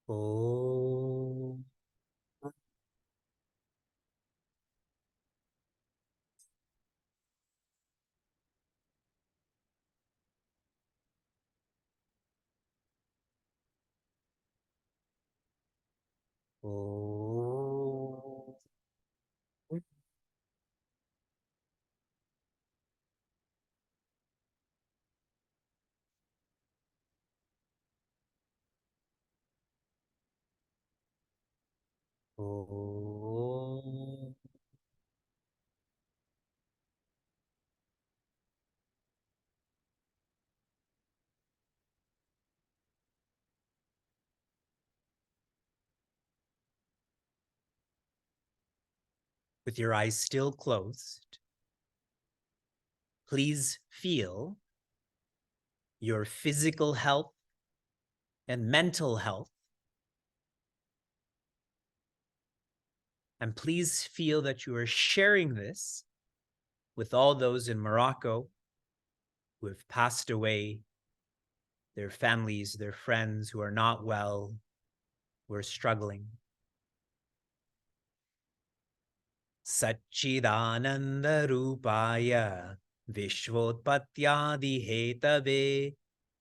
Oh. Oh. Oh. With your eyes still closed, please feel your physical health and mental health. And please feel that you are sharing this with all those in Morocco who have passed away, their families, their friends who are not well, who are struggling. Satchidananda Rupaya Vishvotpatyadi Hetave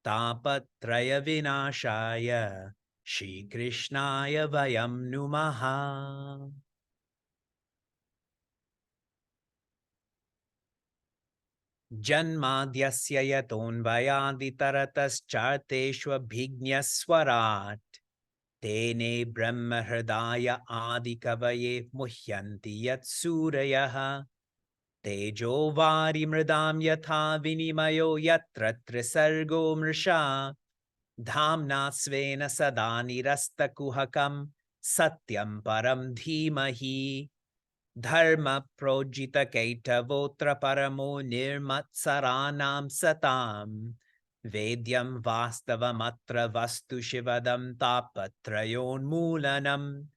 Tapatraya Vinashaya Shri Krishnaya Vayam Numaha. Janmadyasya yatonvayaditarataschaiteshvabhignaswarat Tene Brahma Hridaya Adi Kavaye Muhyanti Yat Surayah Tejo Vari Mridam Yatha Vinimayo Yatra Trisargo Mrisha Dhamna Svena Sadani Rasta Kuhakam Satyam Param Dhimahi Dharma Projita Kaitavotra Paramo Nirmatsaranam Satam Vedyam Vastavamatra Vastu Shivadam Tapatrayon Mulanam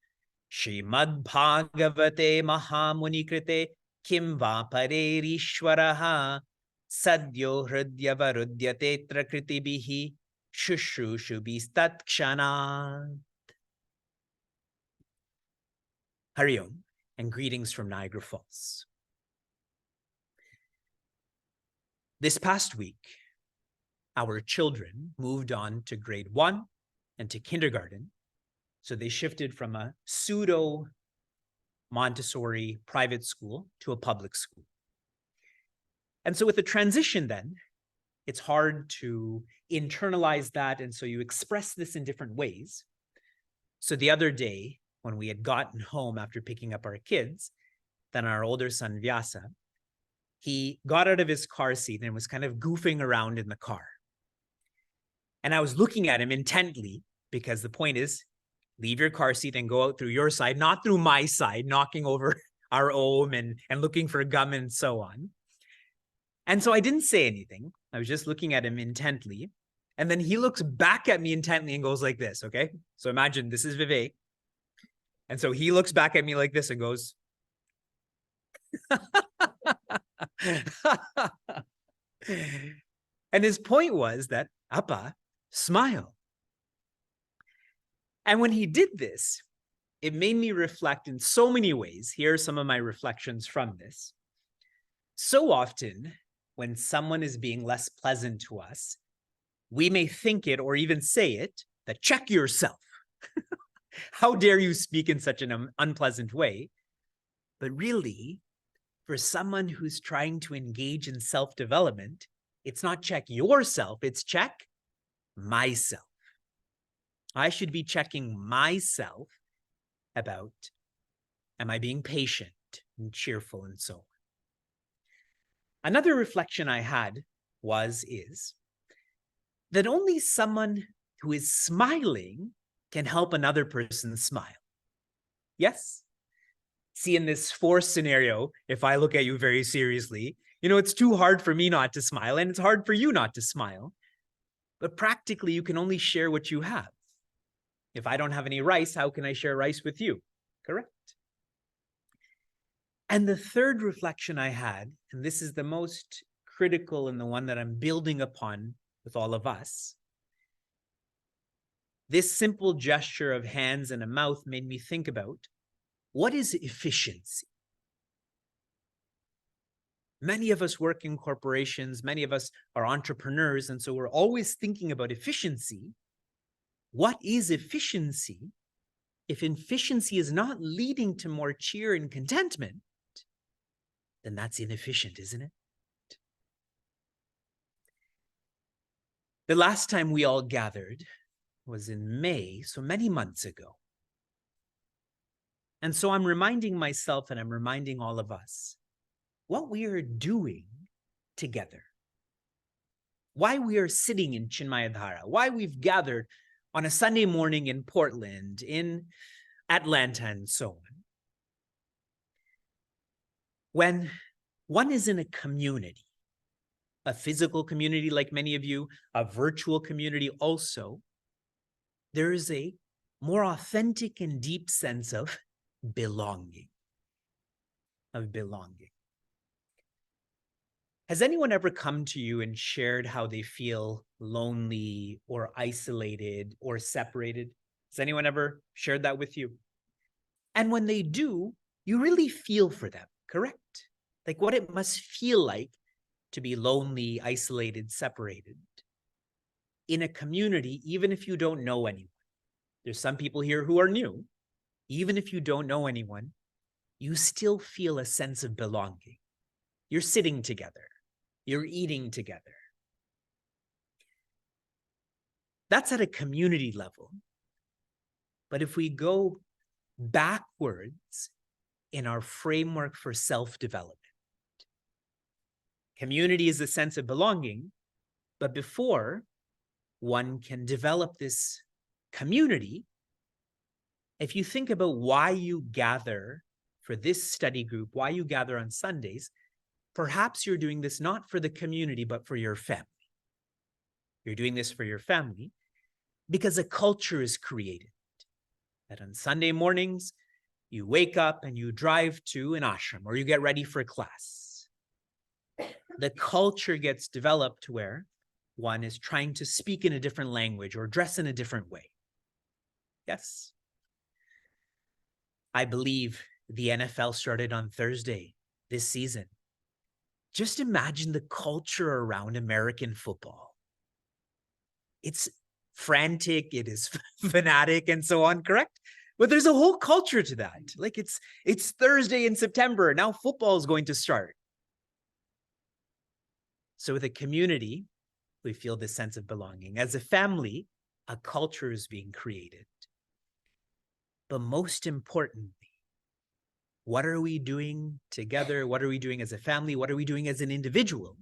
Srimad Bhagavate Mahamuni Krite Kim Va Parerishwaraha Sadyo Hridyavarudhyate Kritibihi Shushrushubistatkshanat. Hari Om, and greetings from Niagara Falls. This past week, our children moved on to grade 1 and to kindergarten. So they shifted from a pseudo Montessori private school to a public school. And so with the transition then, it's hard to internalize that. And so you express this in different ways. So the other day, when we had gotten home after picking up our kids, then our older son, Vyasa, he got out of his car seat and was kind of goofing around in the car. And I was looking at him intently because the point is, leave your car seat and go out through your side, not through my side, knocking over our ohm and looking for gum and so on. And so I didn't say anything. I was just looking at him intently. And then he looks back at me intently and goes like this, okay? So imagine this is Vivek. And so he looks back at me like this and goes, and his point was that, Appa, smile. And when he did this, it made me reflect in so many ways. Here are some of my reflections from this. So often, when someone is being less pleasant to us, we may think it or even say it, that check yourself. How dare you speak in such an unpleasant way? But really, for someone who's trying to engage in self-development, it's not check yourself, it's check myself. I should be checking myself about, am I being patient and cheerful and so on. Another reflection I had is that only someone who is smiling can help another person smile. Yes? See, in this forced scenario, if I look at you very seriously, it's too hard for me not to smile, and it's hard for you not to smile. But practically, you can only share what you have. If I don't have any rice, how can I share rice with you? Correct? And the third reflection I had, and this is the most critical and the one that I'm building upon with all of us, This simple gesture of hands and a mouth made me think about, what is efficiency? Many of us work in corporations, many of us are entrepreneurs, and so we're always thinking about efficiency. What is efficiency? If efficiency is not leading to more cheer and contentment, then that's inefficient, isn't it? The last time we all gathered was in May, so many months ago. And so I'm reminding myself and I'm reminding all of us what we are doing together. Why we are sitting in Chinmaya, why we've gathered on a Sunday morning in Portland, in Atlanta, and so on. When one is in a community, a physical community like many of you, a virtual community also, there is a more authentic and deep sense of belonging. Has anyone ever come to you and shared how they feel lonely or isolated or separated? Has anyone ever shared that with you? And when they do, you really feel for them, correct? Like what it must feel like to be lonely, isolated, separated in a community, even if you don't know anyone. There's some people here who are new. Even if you don't know anyone, you still feel a sense of belonging. You're sitting together. You're eating together. That's at a community level. But if we go backwards in our framework for self-development, community is a sense of belonging, but before one can develop this community, if you think about why you gather for this study group, why you gather on Sundays, perhaps you're doing this not for the community, but for your family. You're doing this for your family because a culture is created. That on Sunday mornings, you wake up and you drive to an ashram or you get ready for class. The culture gets developed where one is trying to speak in a different language or dress in a different way. Yes. I believe the NFL started on Thursday this season. Just imagine the culture around American football. It's frantic, it is fanatic and so on, correct? But there's a whole culture to that. Like it's Thursday in September. Now football is going to start. So with a community, we feel this sense of belonging. As a family, a culture is being created. But most importantly, what are we doing together? What are we doing as a family? What are we doing as an individual?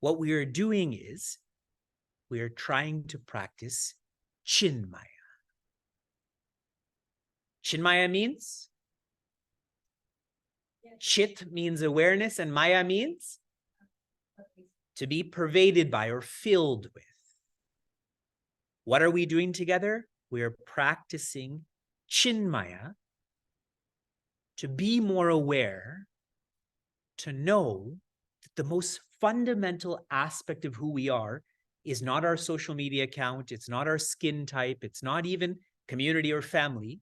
What we are doing is we are trying to practice Chinmaya. Chinmaya means? Chit means awareness and Maya means? To be pervaded by or filled with. What are we doing together? We are practicing Chinmaya to be more aware, to know that the most fundamental aspect of who we are is not our social media account, it's not our skin type, it's not even community or family,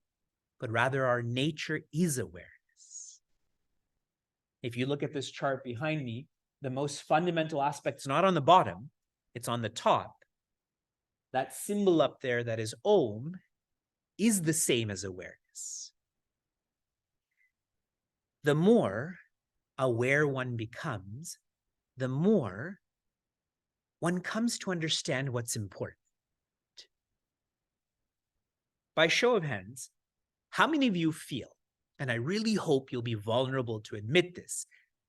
but rather our nature is awareness. If you look at this chart behind me, the most fundamental aspect is not on the bottom, it's on the top. That symbol up there that is Om is the same as awareness. The more aware one becomes, the more one comes to understand what's important. By show of hands, how many of you feel, and I really hope you'll be vulnerable to admit this,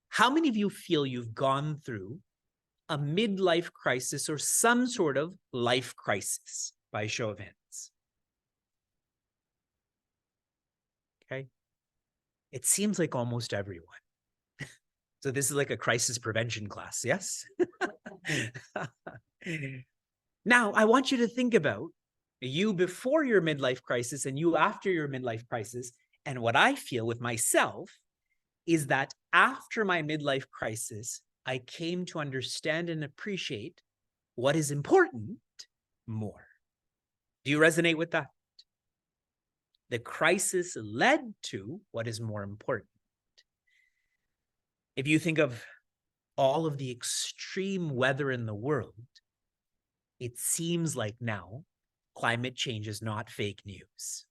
how many of you feel you've gone through a midlife crisis or some sort of life crisis? By show of hands. Okay. It seems like almost everyone. So this is like a crisis prevention class, yes? Now, I want you to think about you before your midlife crisis and you after your midlife crisis. And what I feel with myself is that after my midlife crisis, I came to understand and appreciate what is important more. Do you resonate with that? The crisis led to what is more important. If you think of all of the extreme weather in the world, it seems like now climate change is not fake news.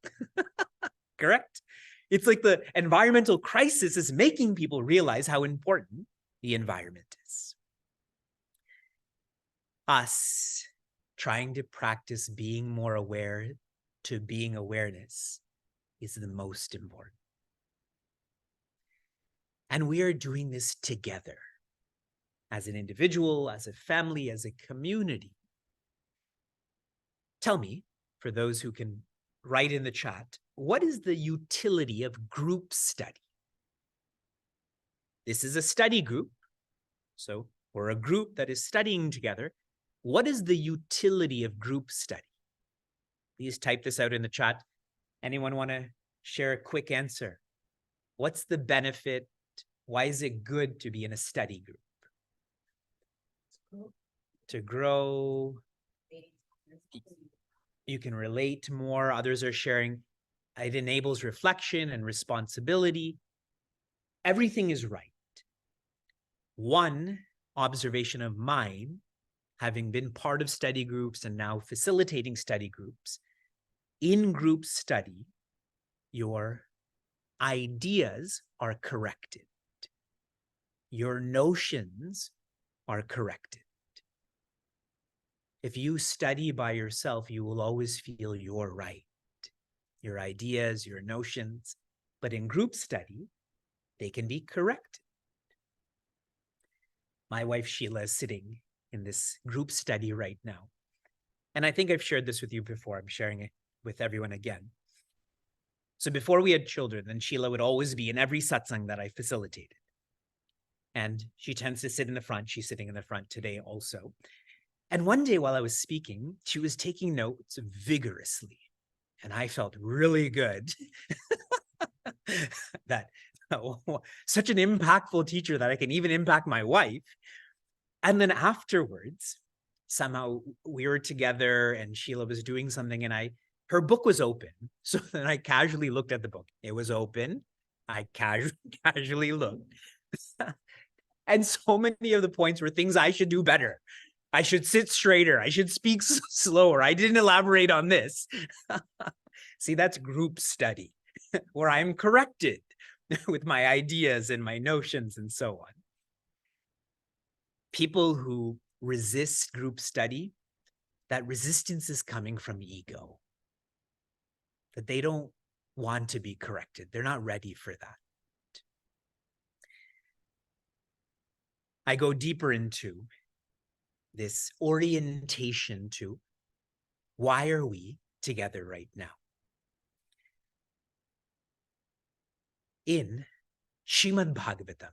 Correct? It's like the environmental crisis is making people realize how important the environment is. Us trying to practice being more aware to being awareness is the most important. And we are doing this together as an individual, as a family, as a community. Tell me, for those who can write in the chat, what is the utility of group study? This is a study group, so we're a group that is studying together. What is the utility of group study? Please type this out in the chat. Anyone want to share a quick answer? What's the benefit? Why is it good to be in a study group? To grow. You can relate more. Others are sharing. It enables reflection and responsibility. Everything is right. One observation of mine, having been part of study groups and now facilitating study groups, in group study, your ideas are corrected. Your notions are corrected. If you study by yourself, you will always feel you're right. Your ideas, your notions. But in group study, they can be corrected. My wife Sheila is sitting in this group study right now. And I think I've shared this with you before. I'm sharing it with everyone again. So before we had children, then Sheila would always be in every satsang that I facilitated. And she tends to sit in the front. She's sitting in the front today also. And one day while I was speaking, she was taking notes vigorously. And I felt really good that such an impactful teacher that I can even impact my wife. And then afterwards, somehow we were together and Sheila was doing something and her book was open. So then I casually looked at the book. It was open. I casually looked. And so many of the points were things I should do better. I should sit straighter. I should speak slower. I didn't elaborate on this. See, that's group study where I'm corrected with my ideas and my notions and so on. People who resist group study, that resistance is coming from ego. That they don't want to be corrected. They're not ready for that. I go deeper into this orientation to why are we together right now? In Srimad Bhagavatam,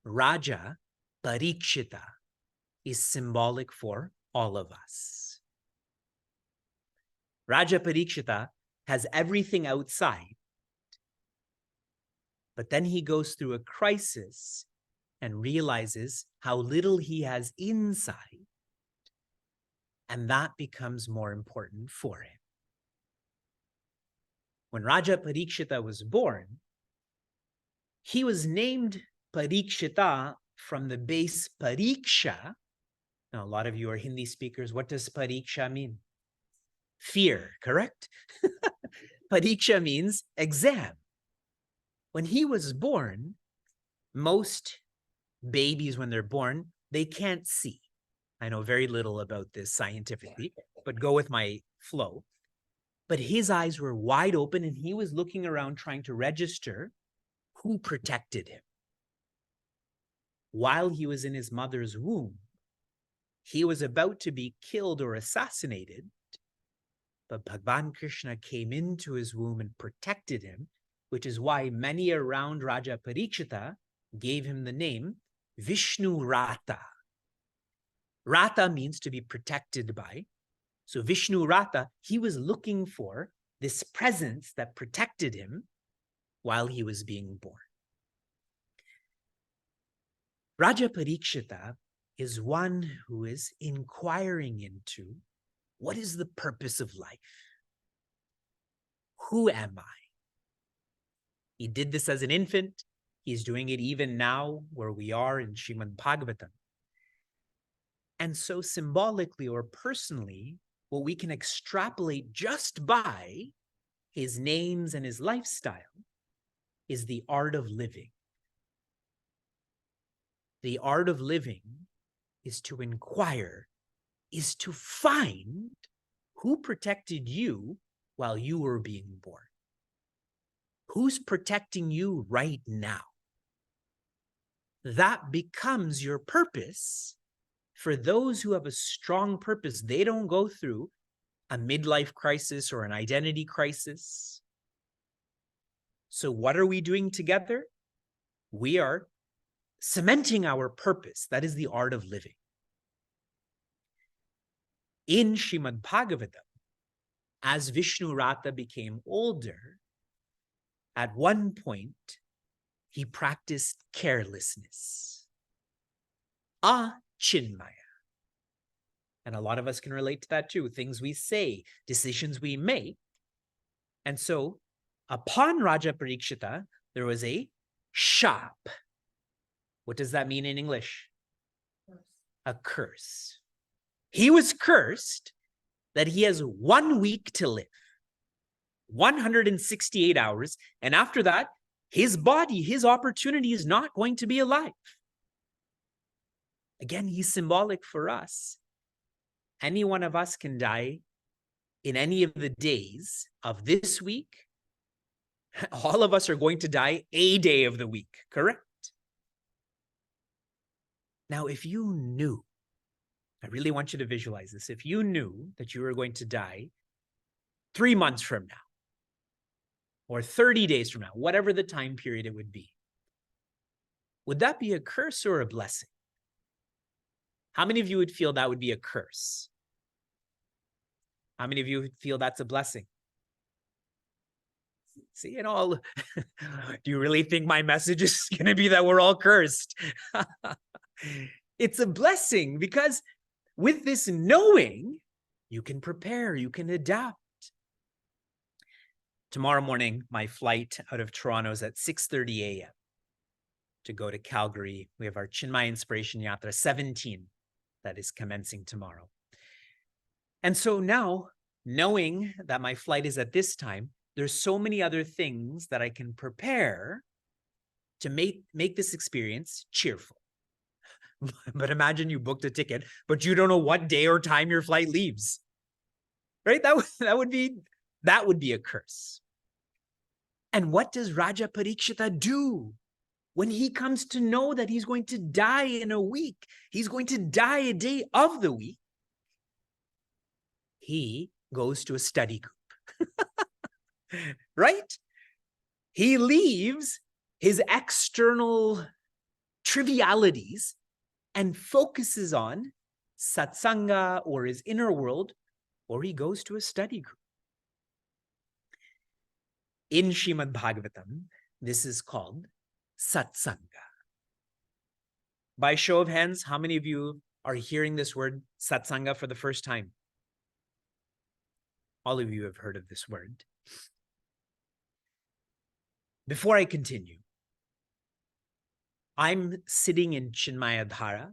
Raja Parikshita is symbolic for all of us. Raja Parikshita has everything outside, but then he goes through a crisis and realizes how little he has inside, and that becomes more important for him. When Raja Parikshita was born, he was named Parikshita from the base Pariksha. Now, a lot of you are Hindi speakers. What does Pariksha mean? Fear, correct? Pariksha means exam. When he was born, most babies, when they're born, they can't see. I know very little about this scientifically, but go with my flow. But his eyes were wide open and he was looking around trying to register who protected him. While he was in his mother's womb, he was about to be killed or assassinated, but Bhagavan Krishna came into his womb and protected him, which is why many around Raja Parikshita gave him the name Vishnu Rata. Rata means to be protected by. So Vishnu Rata, he was looking for this presence that protected him while he was being born. Raja Parikshita is one who is inquiring into What is the purpose of life? Who am I? He did this as an infant. He's doing it even now where we are in Srimad Bhagavatam. And so symbolically or personally, what we can extrapolate just by his names and his lifestyle is the art of living. The art of living is to inquire, is to find who protected you while you were being born. Who's protecting you right now? That becomes your purpose. For those who have a strong purpose, they don't go through a midlife crisis or an identity crisis. So what are we doing together? We are cementing our purpose. That is the art of living. In Srimad Bhagavatam, as Vishnurata became older, at one point, he practiced carelessness. Chinmaya. And a lot of us can relate to that too. Things we say, decisions we make. And so, upon Raja Parikshita, there was a shap. What does that mean in English? Curse. A curse. He was cursed that he has 1 week to live. 168 hours. And after that, his body, his opportunity is not going to be alive. Again, he's symbolic for us. Any one of us can die in any of the days of this week. All of us are going to die a day of the week, correct? Now, if you knew, I really want you to visualize this. If you knew that you were going to die 3 months from now, or 30 days from now, whatever the time period it would that be a curse or a blessing? How many of you would feel that would be a curse? How many of you would feel that's a blessing? See, and all, do you really think my message is going to be that we're all cursed? It's a blessing because with this knowing, you can prepare, you can adapt. Tomorrow morning, my flight out of Toronto is at 6:30 a.m. to go to Calgary. We have our Chinmaya Inspiration Yatra 17 that is commencing tomorrow. And so now, knowing that my flight is at this time, there's so many other things that I can prepare to make this experience cheerful. But imagine you booked a ticket, but you don't know what day or time your flight leaves. Right? That would be a curse. And what does Raja Parikshita do when he comes to know that he's going to die in a week? He's going to die a day of the week. He goes to a study group. Right? He leaves his external trivialities and focuses on satsanga or his inner world, or he goes to a study group. In Srimad Bhagavatam, this is called satsanga. By show of hands, how many of you are hearing this word satsanga for the first time? All of you have heard of this word. Before I continue, I'm sitting in Chinmaya Dhara.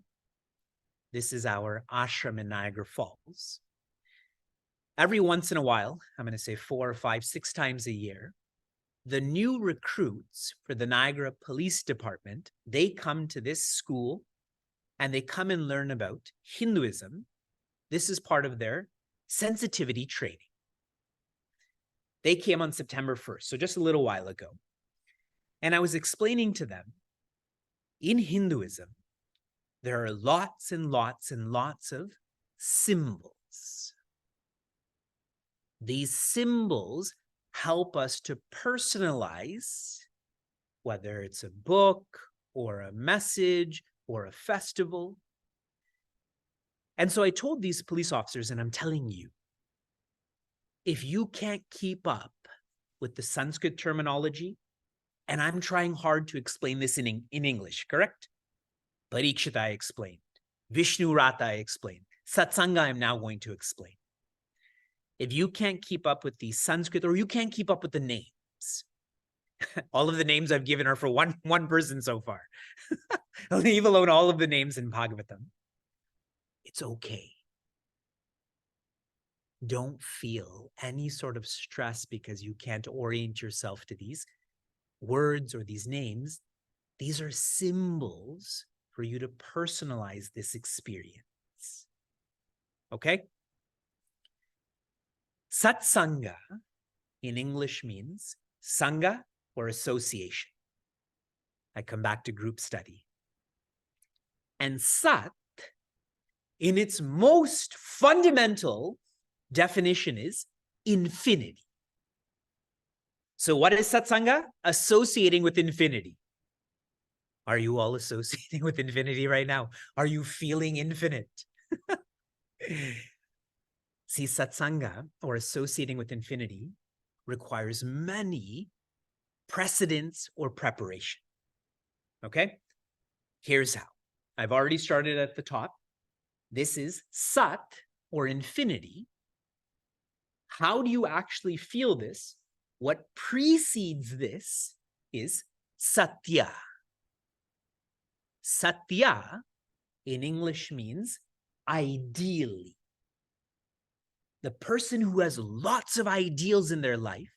This is our ashram in Niagara Falls. Every once in a while, I'm going to say 4, 5, 6 times a year, the new recruits for the Niagara Police Department, they come to this school and they come and learn about Hinduism. This is part of their sensitivity training. They came on September 1st, so just a little while ago. And I was explaining to them, in Hinduism, there are lots and lots and lots of symbols. These symbols help us to personalize, whether it's a book or a message or a festival. And so I told these police officers, and I'm telling you, if you can't keep up with the Sanskrit terminology, and I'm trying hard to explain this in English, correct? Parikshita I explained. Vishnurata I explained. Satsanga I'm now going to explain. If you can't keep up with the Sanskrit, or you can't keep up with the names, all of the names I've given are for one person so far. Leave alone all of the names in Bhagavatam. It's okay. Don't feel any sort of stress because you can't orient yourself to these words or these names. These are symbols for you to personalize this experience. Okay? Satsanga in English means sangha or association. I come back to group study. And sat, in its most fundamental definition, is infinity. So what is satsanga? Associating with infinity. Are you all associating with infinity right now? Are you feeling infinite? See, satsanga, or associating with infinity, requires many precedents or preparation. Okay? Here's how. I've already started at the top. This is sat, or infinity. How do you actually feel this? What precedes this is satya. Satya in English means ideally. The person who has lots of ideals in their life,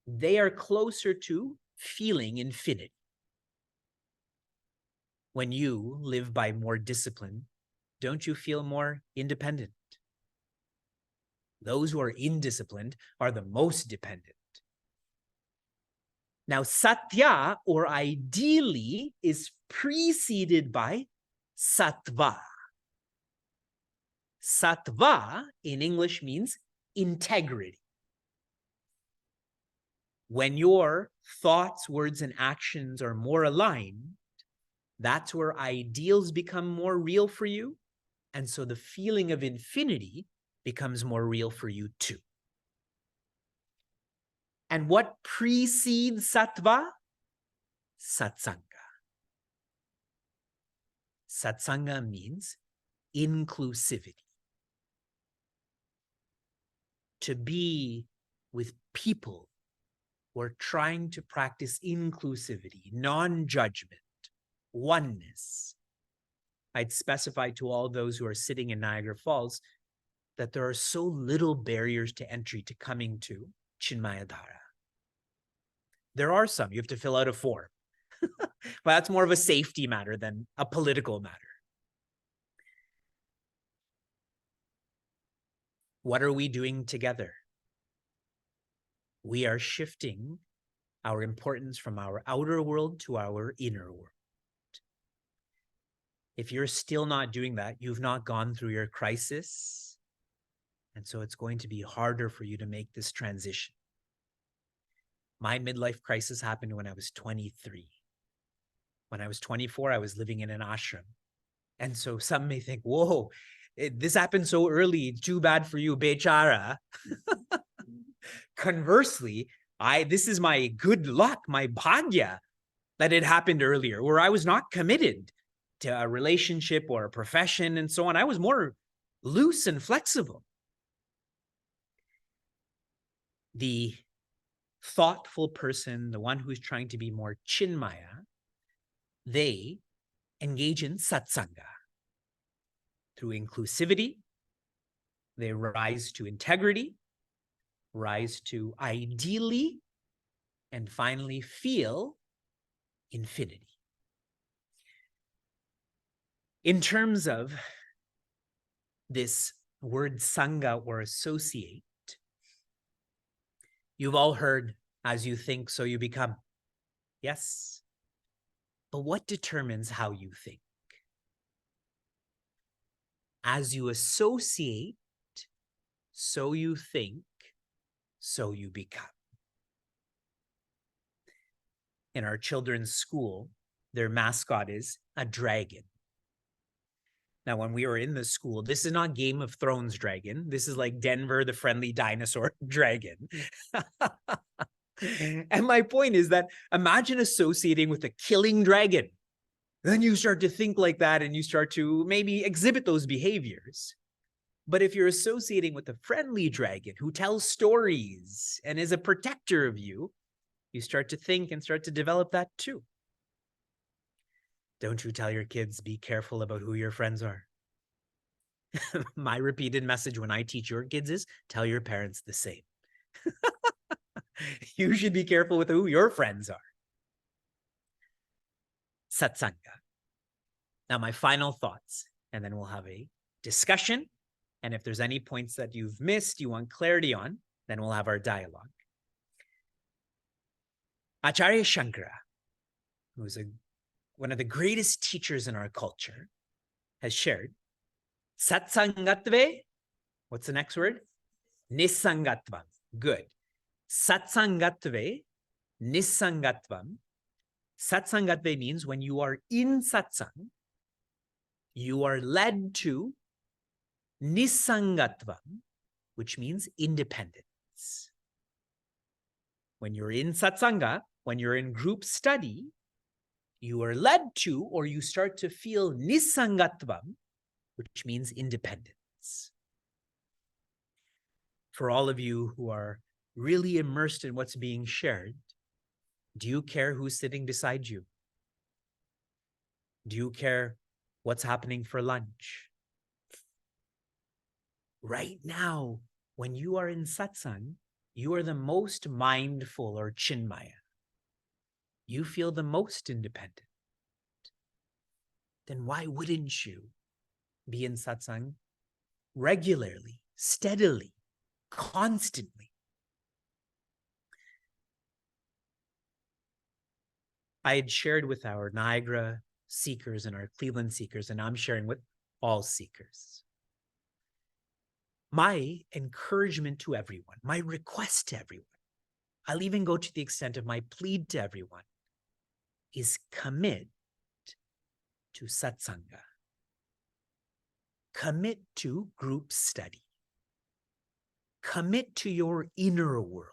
they are closer to feeling infinity. When you live by more discipline, don't you feel more independent? Those who are indisciplined are the most dependent. Now, satya, or ideally, is preceded by sattva. Sattva in English means integrity. When your thoughts, words, and actions are more aligned, that's where ideals become more real for you. And so the feeling of infinity becomes more real for you too. And what precedes sattva? Satsanga. Satsanga means inclusivity. To be with people who are trying to practice inclusivity, non-judgment, oneness. I'd specify to all those who are sitting in Niagara Falls that there are so little barriers to entry to coming to Chinmaya Dhara. There are some. You have to fill out a form. But that's more of a safety matter than a political matter. What are we doing together? We are shifting our importance from our outer world to our inner world. If you're still not doing that, you've not gone through your crisis. And so it's going to be harder for you to make this transition. My midlife crisis happened when I was 23. When I was 24, I was living in an ashram. And so some may think, whoa, this happened so early. Too bad for you, bechara. Conversely, this is my good luck, my bhagya, that it happened earlier, where I was not committed to a relationship or a profession and so on. I was more loose and flexible. The thoughtful person, the one who's trying to be more Chinmaya, they engage in satsanga. Through inclusivity, they rise to integrity, rise to ideally, and finally feel infinity. In terms of this word sangha, or associate, you've all heard, as you think, so you become. Yes. But what determines how you think? As you associate, so you think, so you become. In our children's school, their mascot is a dragon. Now, when we were in the school, this is not Game of Thrones dragon. This is like Denver, the friendly dinosaur dragon. And my point is that imagine associating with a killing dragon. Then you start to think like that and you start to maybe exhibit those behaviors. But if you're associating with a friendly dragon who tells stories and is a protector of you, you start to think and start to develop that too. Don't you tell your kids, be careful about who your friends are. My repeated message when I teach your kids is, tell your parents the same. You should be careful with who your friends are. Satsanga. Now, my final thoughts, and then we'll have a discussion. And if there's any points that you've missed, you want clarity on, then we'll have our dialogue. Acharya Shankara, who's one of the greatest teachers in our culture, has shared Satsangatve. What's the next word? Nisangatvam. Good. Satsangatve, Nisangatvam. Satsangatve means when you are in satsang, you are led to Nisangatvam, which means independence. When you're in satsanga, when you're in group study, you are led to, or you start to feel Nisangatvam, which means independence. For all of you who are really immersed in what's being shared, do you care who's sitting beside you? Do you care what's happening for lunch? Right now, when you are in satsang, you are the most mindful, or Chinmaya. You feel the most independent. Then why wouldn't you be in satsang regularly, steadily, constantly? I had shared with our Niagara seekers and our Cleveland seekers, and I'm sharing with all seekers. My encouragement to everyone, my request to everyone, I'll even go to the extent of my plead to everyone, is commit to satsanga. Commit to group study. Commit to your inner world.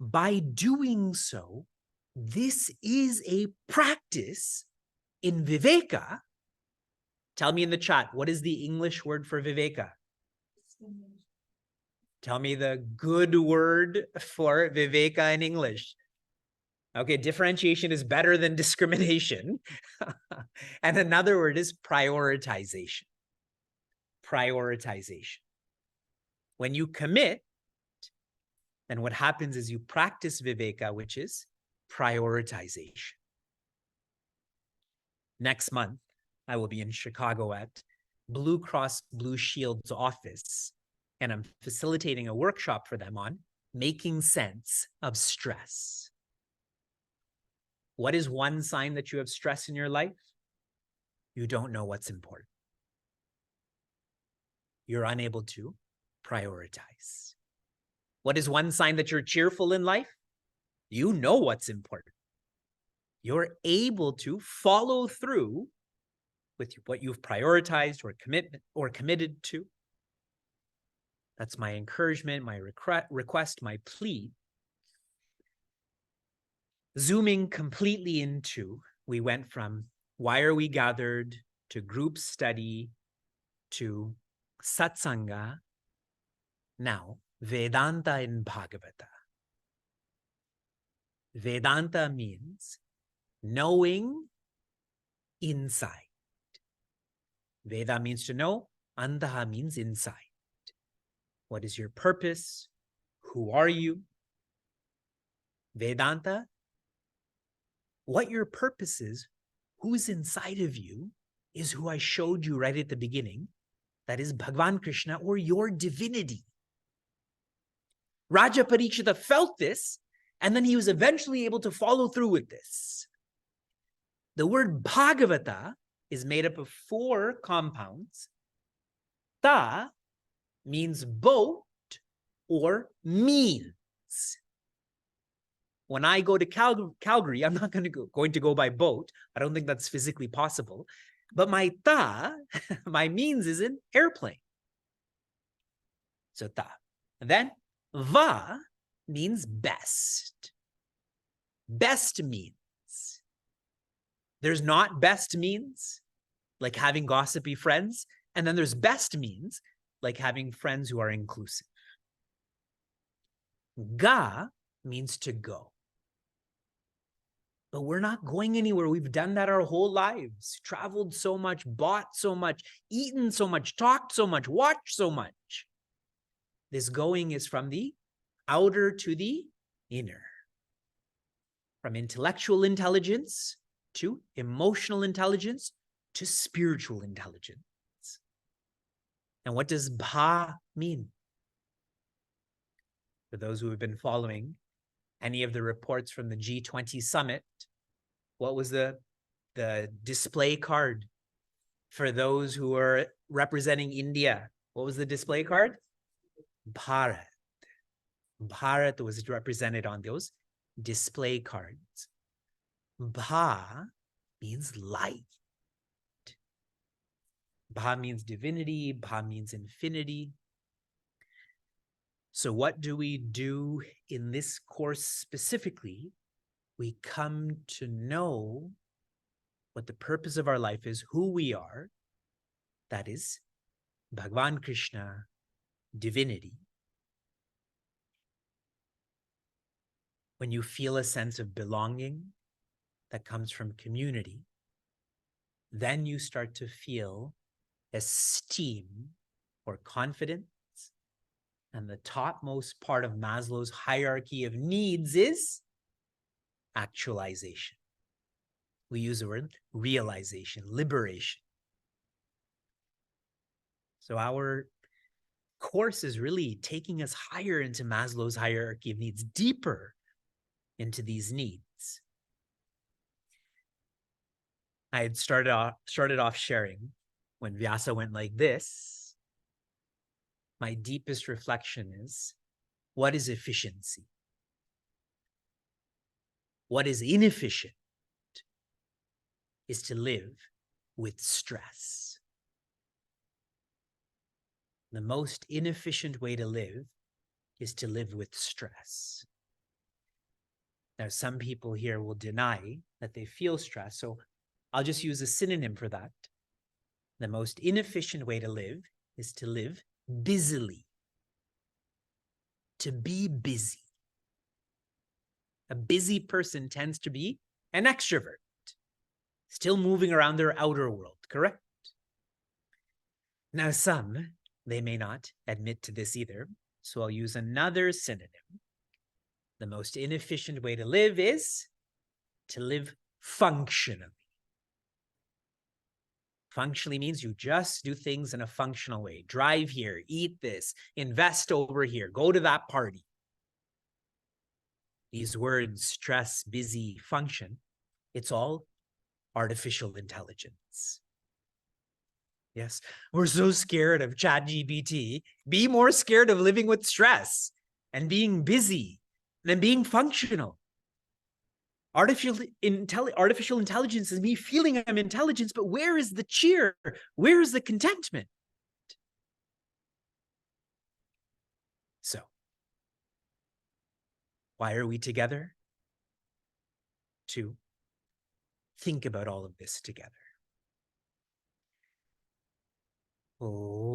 By doing so, this is a practice in Viveka. Tell me in the chat, what is the English word for Viveka? Tell me the good word for Viveka in English. Okay, differentiation is better than discrimination. And another word is prioritization. Prioritization. When you commit, then what happens is you practice Viveka, which is prioritization. Next month, I will be in Chicago at Blue Cross Blue Shield's office, and I'm facilitating a workshop for them on making sense of stress. What is one sign that you have stress in your life? You don't know what's important. You're unable to prioritize. What is one sign that you're cheerful in life? You know what's important. You're able to follow through with what you've prioritized or committed to. That's my encouragement, my request, my plea. Zooming completely into, we went from why are we gathered to group study to satsanga. Now, Vedanta in Bhagavata. Vedanta means knowing inside. Veda means to know, Antaha means inside. What is your purpose? Who are you? Vedanta, what your purpose is, who's inside of you, is who I showed you right at the beginning. That is Bhagavan Krishna, or your divinity. Raja Parikshita felt this, and then he was eventually able to follow through with this. The word Bhagavata is made up of 4 compounds. Ta means boat or means. When I go to Calgary, I'm not going to go by boat. I don't think that's physically possible. But my ta, my means is an airplane. So ta. And then va means best. Best means. There's not best means, like having gossipy friends, And then there's best means, like having friends who are inclusive. Ga means to go. But we're not going anywhere. We've done that our whole lives, traveled so much, bought so much, eaten so much, talked so much, watched so much. This going is from the outer to the inner, from intellectual intelligence to emotional intelligence to spiritual intelligence. And what does Bha mean? For those who have been following any of the reports from the G20 summit, what was the display card for those who are representing India? What was the display card? Bharat. Bharat was represented on those display cards. Bha means light. Bha means divinity. Bha means infinity. So what do we do in this course specifically? We come to know what the purpose of our life is, who we are. That is Bhagavan Krishna, divinity. When you feel a sense of belonging that comes from community, then you start to feel esteem or confidence. And the topmost part of Maslow's hierarchy of needs is actualization. We use the word realization, liberation. So our course is really taking us higher into Maslow's hierarchy of needs, deeper into these needs. I had started off sharing when Vyasa went like this. My deepest reflection is, what is efficiency? What is inefficient is to live with stress. The most inefficient way to live is to live with stress. Now, some people here will deny that they feel stress, so I'll just use a synonym for that. The most inefficient way to live is to live busily. To be busy. A busy person tends to be an extrovert, still moving around their outer world, correct? Now, some, they may not admit to this either, so I'll use another synonym. The most inefficient way to live is to live functionally. Functionally means you just do things in a functional way. Drive here, eat this, invest over here, go to that party. These words, stress, busy, function, it's all artificial intelligence. Yes, we're so scared of ChatGPT. Be more scared of living with stress and being busy than being functional. Artificial intelligence is me feeling I'm intelligence, but where is the cheer? Where is the contentment? So, why are we together? To think about all of this together. Oh.